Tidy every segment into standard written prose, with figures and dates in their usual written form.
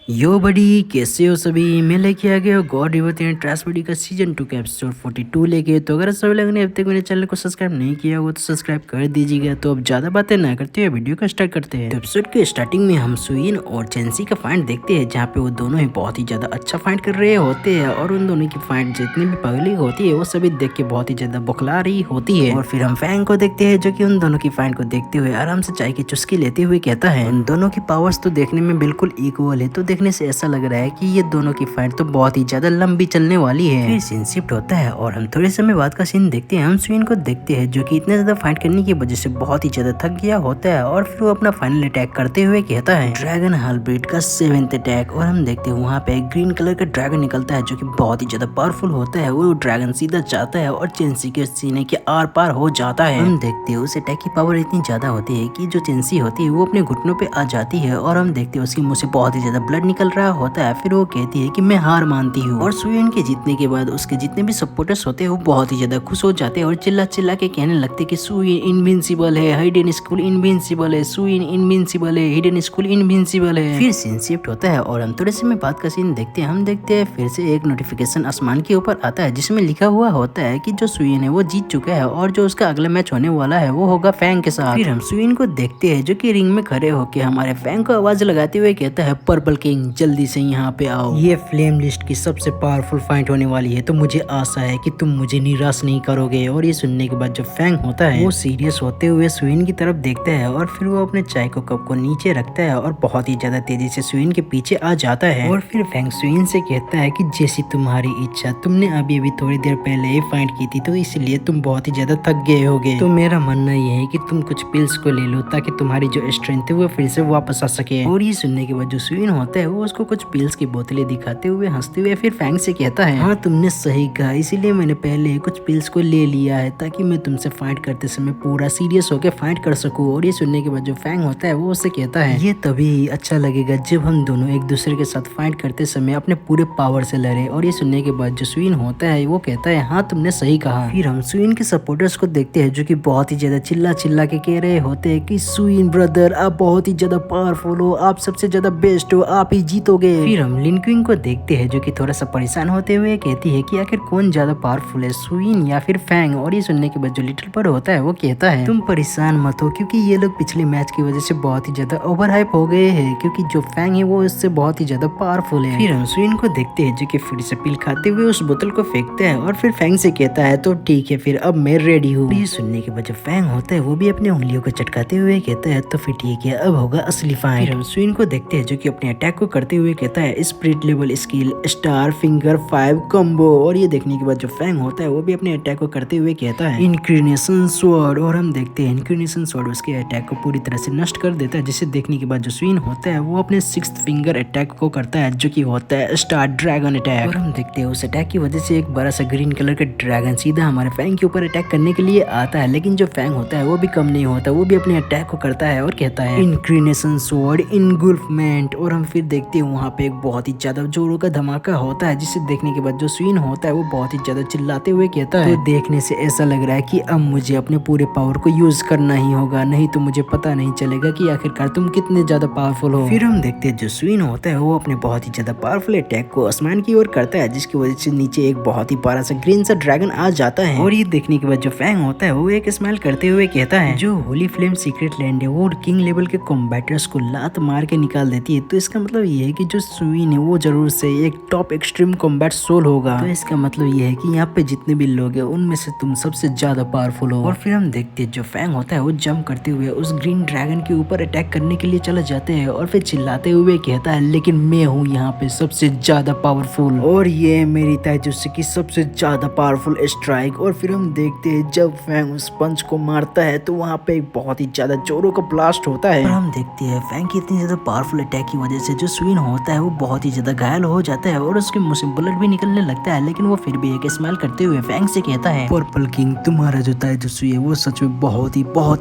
यो बडी कैसे हो सभी। मैं लेके आ गया गॉड रिवर ट्रैश बडी का सीजन 2 का एपिसोड 42 लेके। तो अगर सभी लोगों ने अब तक मेरे चैनल को सब्सक्राइब नहीं किया हो तो सब्सक्राइब कर दीजिएगा। तो अब ज्यादा बातें ना करते हुए वीडियो को स्टार्ट करते हैं। तो एपिसोड के स्टार्टिंग में हम सुइन और चेंसी का फाइट देखते हैं, जहाँ पे वो दोनों ही बहुत ही ज्यादा अच्छा फाइट कर रहे होते हैं और उन दोनों की फाइट जितनी भी पगली होती है वो सभी देख के बहुत ही ज्यादा बौखला रही होती है। और फिर हम फैंग को देखते हैं, जो कि उन दोनों की फाइट को देखते हुए आराम से चाय की चुस्की लेते हुए कहता है, उन दोनों की पावर्स तो देखने में बिल्कुल इक्वल है, तो देखने से ऐसा लग रहा है कि ये दोनों की फाइट तो बहुत ही ज्यादा लंबी चलने वाली है। फिर सीन शिफ्ट होता है और हम थोड़े समय बाद का सीन देखते हैं। हम सुइन को देखते हैं, जो कि इतने ज्यादा फाइट करने की वजह से बहुत ही ज्यादा थक गया होता है और फिर वो अपना फाइनल अटैक करते हुए कहता है, ड्रैगन हाइब्रिड का 7th अटैक। और हम देखते हैं वहाँ पे एक ग्रीन कलर का ड्रैगन निकलता है, जो कि बहुत ही ज्यादा पावरफुल होता है। वो ड्रैगन सीधा जाता है और चेंसी के सीने के आर पार हो जाता है। हम देखते हैं उस अटैक की पावर इतनी ज्यादा होती है कि जो चेंसी होती है वो अपने घुटनों पे आ जाती है और हम देखते हैं उसके मुंह से बहुत ही ज्यादा ब्लड निकल रहा होता है। फिर वो कहती है कि मैं हार मानती हूँ। और सुइन के जीतने के बाद उसके जितने भी सपोर्टर्स होते हैं वो बहुत ही ज्यादा खुश हो जाते हैं और चिल्ला चिल्ला के कहने लगते कि सुइन इनविंसिबल है, हिडन स्कूल इनविंसिबल है, सुइन इनविंसिबल है, हिडन स्कूल इनविंसिबल है। फिर सीन शिफ्ट होता है और हम थोड़े समय बाद का सीन देखते हैं। हम देखते हैं फिर से एक नोटिफिकेशन आसमान के ऊपर आता है, जिसमें लिखा हुआ होता है कि जो सुइन है वो जीत चुका है और जो उसका अगला मैच होने वाला है वो होगा फैंग के साथ। फिर हम सुइन को देखते हैं, जो कि रिंग में खड़े होकर हमारे फैंग को आवाज लगाते हुए कहता है, पर्पल किंग जल्दी से यहाँ पे आओ, ये फ्लेम लिस्ट की सबसे पावरफुल फाइट होने वाली है, तो मुझे आशा है कि तुम मुझे निराश नहीं करोगे। और ये सुनने के बाद जो फैंग होता है वो सीरियस होते हुए सुइन की तरफ देखता है और फिर वो अपने चाय को कप को नीचे रखता है और बहुत ही ज्यादा तेजी से सुइन के पीछे आ जाता है। और फिर फैंग सुइन से कहता है कि जैसी तुम्हारी इच्छा, तुमने अभी अभी थोड़ी देर पहले ही फाइट की थी तो इसलिए तुम बहुत ही ज्यादा थक गए होगे, तो मेरा मानना ये है कि तुम कुछ पिल्स को ले लो ताकि तुम्हारी जो स्ट्रेंथ है वो फिर से वापस आ सके। और ये सुनने के बाद जो सुइन होता है वो उसको कुछ पिल्स की बोतलें दिखाते हुए हंसते हुए फिर फैंग से कहता है, हाँ तुमने सही कहा, इसीलिए मैंने पहले कुछ पिल्स को ले लिया है ताकि मैं तुमसे फाइट करते समय पूरा सीरियस होकर फाइट कर सकूं। और ये सुनने के बाद जो फैंग होता है वो उससे कहता है, ये तभी अच्छा लगेगा जब हम दोनों एक दूसरे के साथ फाइट करते समय अपने पूरे पावर से लड़े। और ये सुनने के बाद जो सुइन होता है वो कहता है, हाँ तुमने सही कहा। फिर हम सुइन के सपोर्टर्स को देखते हैं, जो कि बहुत ही ज्यादा चिल्ला चिल्ला के कह रहे होते हैं कि सुइन ब्रदर आप बहुत ही ज्यादा पावरफुल हो, आप सबसे ज्यादा बेस्ट हो, आप ही जीतोगे। फिर हम लिन क्विंग को देखते हैं, जो कि थोड़ा सा परेशान होते हुए कहती है कि आखिर कौन ज्यादा पावरफुल है, सुइन या फिर फैंग। और ये सुनने के बाद जो लिटिल पर होता है वो कहता है, तुम परेशान मत हो क्योंकि ये लोग पिछले मैच की वजह से बहुत ही ज्यादा ओवर हाइप हो गए हैं, क्योंकि जो फैंग है वो इससे बहुत ही ज्यादा पावरफुल है। फिर हम सुइन को देखते हैं, जो कि फिर से पिल खाते हुए उस बोतल को फेंकते हैं और फिर फैंग से कहता है, तो ठीक है फिर अब मैं रेडी हूँ। ये सुनने के बाद जो फैंग होता है वो भी अपने उंगलियों को चटकाते हुए कहता है, तो फिर ठीक है अब होगा असली फाइट। फिर हम सुइन को देखते हैं, जो कि अपने अटैक को करते हुए कहता है, spirit level skill star finger 5 combo. और ये देखने के बाद जो फैंग होता है वो भी अपने अटैक को करते हुए कहता है, इनक्रिनेशन स्वॉर्ड। और हम देखते हैं इनक्रिनेशन स्वॉर्ड उसके अटैक को पूरी तरह से नष्ट कर देता है, जिसे देखने के बाद जो सुइन होता है वो अपने 6th फिंगर अटैक को करता है, जो कि होता है स्टार ड्रैगन अटैक। और हम देखते हैं उस अटैक की वजह से एक बड़ा सा ग्रीन कलर का ड्रैगन सीधा हमारे फैंग के ऊपर अटैक करने के लिए आता है, लेकिन जो फैंग होता है वो भी कम नहीं होता, वो भी अपने अटैक को करता है और कहता है, इनक्रिनेशन स्वॉर्ड इनगुल्फमेंट। और हम फिर देखते हैं वहाँ पे एक बहुत ही ज्यादा जोरों का धमाका होता है, जिसे देखने के बाद जो सुइन होता है वो बहुत ही ज्यादा चिल्लाते हुए कहता है, तो देखने से ऐसा लग रहा है कि अब मुझे अपने पूरे पावर को यूज करना ही होगा, नहीं तो मुझे पता नहीं चलेगा कि आखिरकार तुम कितने ज्यादा पावरफुल हो। फिर हम देखते हैं जो सुइन होता है वो अपने बहुत ही ज्यादा पावरफुल अटैक को आसमान की ओर करता है, जिसकी वजह से नीचे एक बहुत ही बड़ा सा ग्रीन सा ड्रैगन आ जाता है। और ये देखने के बाद जो फैंग होता है वो एक स्माइल करते हुए कहता है, जो होली फ्लेम सीक्रेट लैंड है वो किंग लेवल के कॉम्बैटर्स को लात मार के निकाल देती है, तो इसका मतलब ये है कि जो सुइन है वो जरूर से एक टॉप एक्सट्रीम कॉम्बैट सोल होगा। तो इसका मतलब ये है कि यहाँ पे जितने भी लोग हैं उनमें से तुम सबसे ज्यादा पावरफुल हो। और फिर हम देखते हैं जो फैंग होता है वो जंप करते हुए उस ग्रीन ड्रैगन के ऊपर अटैक करने के लिए चले जाते हैं और फिर चिल्लाते हुए कहता है, लेकिन मैं हूँ यहाँ पे सबसे ज्यादा पावरफुल और ये मेरी ताइजुस्सी की सबसे ज्यादा पावरफुल स्ट्राइक। और फिर हम देखते हैं जब फैंग उस पंच को मारता है तो वहाँ पे एक बहुत ही ज्यादा जोरों का ब्लास्ट होता है। और हम देखते हैं फैंग की इतनी ज्यादा पावरफुल अटैक की वजह से जो सुइन होता है वो बहुत ही ज्यादा घायल हो जाता है और उसके मुंह से ब्लड भी निकलने लगता है, लेकिन वो फिर भी एक स्माइल करते हुए फैंग से कहता है, पर्पल किंग तुम्हारा जो ताइजुस्सी है वो सच में बहुत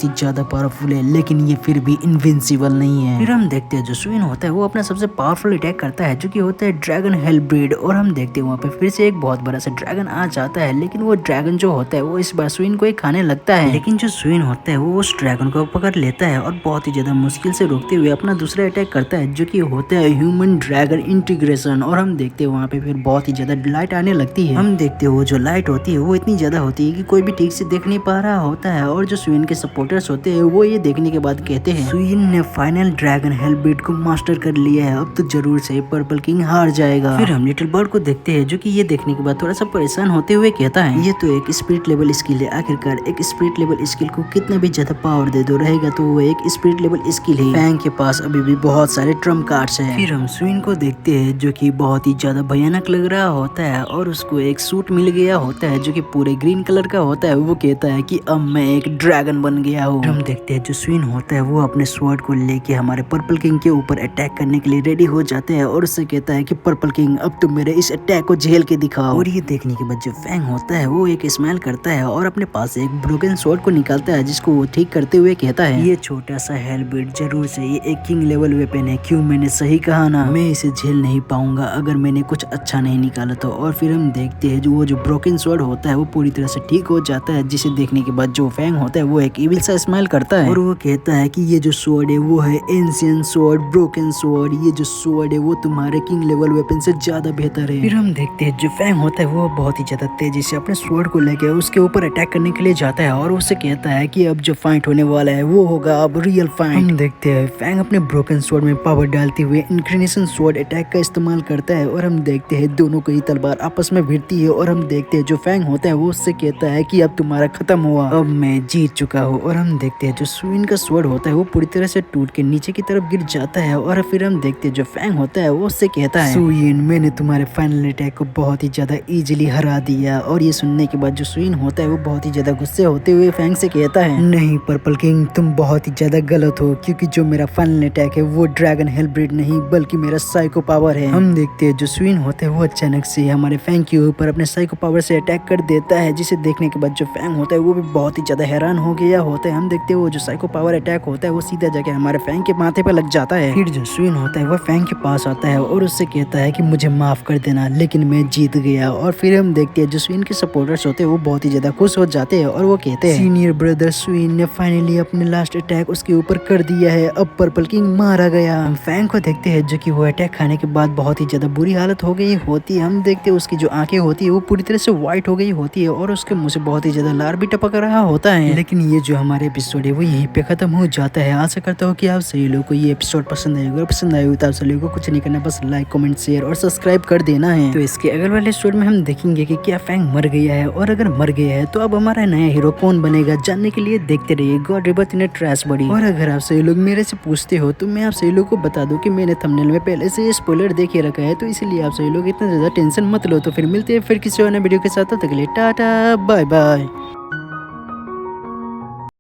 ही ज्यादा पावरफुल है, लेकिन ये फिर भी इनविंसिबल नहीं है। फिर हम देखते हैं जो सुइन होता है वो अपना सबसे पावरफुल अटैक करता है, जो कि होता है ड्रैगन हेलब्रीड। और हम देखते हैं वहाँ पे फिर से एक बहुत बड़ा सा ड्रैगन आ जाता है, लेकिन वो ड्रैगन जो होता है वो इस बार सुइन को ही खाने लगता है, लेकिन जो सुइन होता है वो उस ड्रैगन को पकड़ लेता है और बहुत ही ज्यादा मुश्किल से रोकते हुए अपना दूसरा अटैक करता है, जो कि होता होता है ह्यूमन ड्रैगन इंटीग्रेशन, और हम देखते हैं वहाँ पे फिर बहुत ही ज्यादा लाइट आने लगती है। हम देखते हैं वो जो लाइट होती है वो इतनी ज्यादा होती है कि कोई भी ठीक से देख नहीं पा रहा होता है, और जो स्विन के सपोर्टर्स होते हैं वो ये देखने के बाद कहते हैं स्विन ने फाइनल ड्रैगन हेलब्रेड को मास्टर कर लिया है, अब तो जरूर से पर्पल किंग हार जाएगा। फिर हम लिटिल बर्ड को देखते हैं जो कि ये देखने के बाद थोड़ा सा परेशान होते हुए कहता है ये तो एक स्पिरिट लेवल स्किल है, आखिरकार एक स्पिरिट लेवल स्किल को कितना भी ज्यादा पावर दे दो रहेगा तो वो एक स्पिरिट लेवल स्किल है। फैंग के पास अभी भी बहुत सारे ट्रम्प कार्ड्स हैं। फिर हम स्विन को देखते हैं जो कि बहुत ही ज्यादा भयानक लग रहा होता है, और उसको एक सूट मिल गया होता है जो कि पूरे ग्रीन कलर का होता है। वो कहता है कि अब मैं एक ड्रैगन बन गया हूँ। हम देखते हैं जो स्विन होता है वो अपने स्वॉर्ड को लेके हमारे पर्पल किंग के ऊपर अटैक करने के लिए रेडी हो जाते हैं, और उससे कहता है कि पर्पल किंग अब तुम मेरे इस अटैक को झेल के दिखाओ। और ये देखने के बाद जो फैंग होता है वो एक स्माइल करता है और अपने पास एक ब्रोकन स्वॉर्ड को निकालता है, जिसको वो ठीक करते हुए कहता है ये छोटा सा हेलब्रेड जरूर से ये एक किंग लेवल वेपन है, क्यों मैंने सही कहा ना, मैं इसे झेल नहीं पाऊंगा अगर मैंने कुछ अच्छा नहीं निकाला तो। और फिर हम देखते हैं जो वो जो ब्रोकन स्वॉर्ड होता है वो पूरी तरह से ठीक हो जाता है, जिसे देखने के बाद जो फैंग होता है वो एक इविल सा स्माइल करता है, और वो कहता है कि ये जो स्वॉर्ड है वो है एंशिएंट स्वॉर्ड, ब्रोकन स्वॉर्ड, ये जो स्वॉर्ड है वो तुम्हारे किंग लेवल वेपन से ज्यादा बेहतर है। फिर हम देखते हैं जो फैंग होता है वो बहुत ही ज्यादा तेजी से अपने स्वॉर्ड को लेके उसके ऊपर अटैक करने के लिए जाता है, और उससे कहता है कि अब जो फाइट होने वाला है वो होगा अब रियल फाइट। हम देखते हैं फैंग अपने ब्रोकन स्वॉर्ड में पावर डालते हुए इंक्रिनेशन स्वॉर्ड अटैक का इस्तेमाल करता है, और हम देखते हैं दोनों की तलवार आपस में भिड़ती है, और हम देखते हैं जो फैंग होता है वो उससे कहता है कि अब तुम्हारा खत्म हुआ, अब मैं जीत चुका हूँ। और हम देखते हैं जो स्विन का स्वॉर्ड होता है वो पूरी तरह से टूट के नीचे की तरफ गिर जाता है, और फिर हम देखते हैं जो फैंग होता है वो उससे कहता है स्विन मैंने तुम्हारे फाइनल अटैक को बहुत ही ज्यादा इजीली हरा दिया। और ये सुनने के बाद जो स्विन होता है वो बहुत ही ज्यादा गुस्से होते हुए फैंग से कहता है नहीं पर्पल किंग तुम बहुत ही ज्यादा गलत हो, क्योंकि जो मेरा फाइनल अटैक है वो ड्रैगन हेलब्रेड नहीं बल्कि मेरा साइको पावर है। हम देखते हैं जो स्विन होता है वो अचानक से हमारे फैंग के ऊपर अपने साइको पावर से अटैक कर देता है, जिसे देखने के बाद जो फैंग होता है वो भी बहुत ही ज्यादा हैरान हो गया होता है। हम देखते हैं वो जो साइको पावर अटैक होता है वो सीधा जाके हमारे फैंग के माथे पे लग जाता है। फिर जो स्विन होता है वो फैंग के पास आता है और उससे कहता है कि मुझे माफ कर देना लेकिन मैं जीत गया। और फिर हम देखते हैं जो स्विन के सपोर्टर्स होते हैं वो बहुत ही ज्यादा खुश हो जाते हैं, और वो कहते हैं सीनियर ब्रदर स्विन ने फाइनली अपने लास्ट अटैक उसके ऊपर कर दिया है, अब पर्पल किंग मारा गया। हम फैंग को देखते हैं जो कि वो अटैक खाने के बाद बहुत ही ज्यादा बुरी हालत हो गई होती है। हम देखते हैं उसकी जो आंखें होती है वो पूरी तरह से व्हाइट हो गई होती है, और उसके मुंह से बहुत ही ज्यादा लार भी टपक रहा होता है। लेकिन ये जो हमारे एपिसोड है वो यहीं पे खत्म हो जाता है। आशा करता हूँ कि आप सभी लोगों को ये एपिसोड पसंद आएगा, अगर पसंद आएगा तो आप सभी लोगों को कुछ नहीं करना, बस लाइक कमेंट शेयर और सब्सक्राइब कर देना है। तो इसके अगले वाले एपिसोड में हम देखेंगे कि क्या फैंग मर गया है, और अगर मर गया है तो अब हमारा नया हीरो कौन बनेगा, जानने के लिए देखते रहिए गॉड रिबर्थ इन अ ट्रैश बॉडी। और अगर आप सभी लोग मेरे से पूछते हो तो मैं आप सभी लोग को बता दूं कि मैंने थंबनेल में पहले से ये स्पॉइलर देख के रखा है, तो इसलिए आप सभी लोग इतना ज्यादा टेंशन मत लो। तो फिर मिलते हैं फिर किसी और नए वीडियो के साथ, तब तक के लिए टाटा बाय बाय।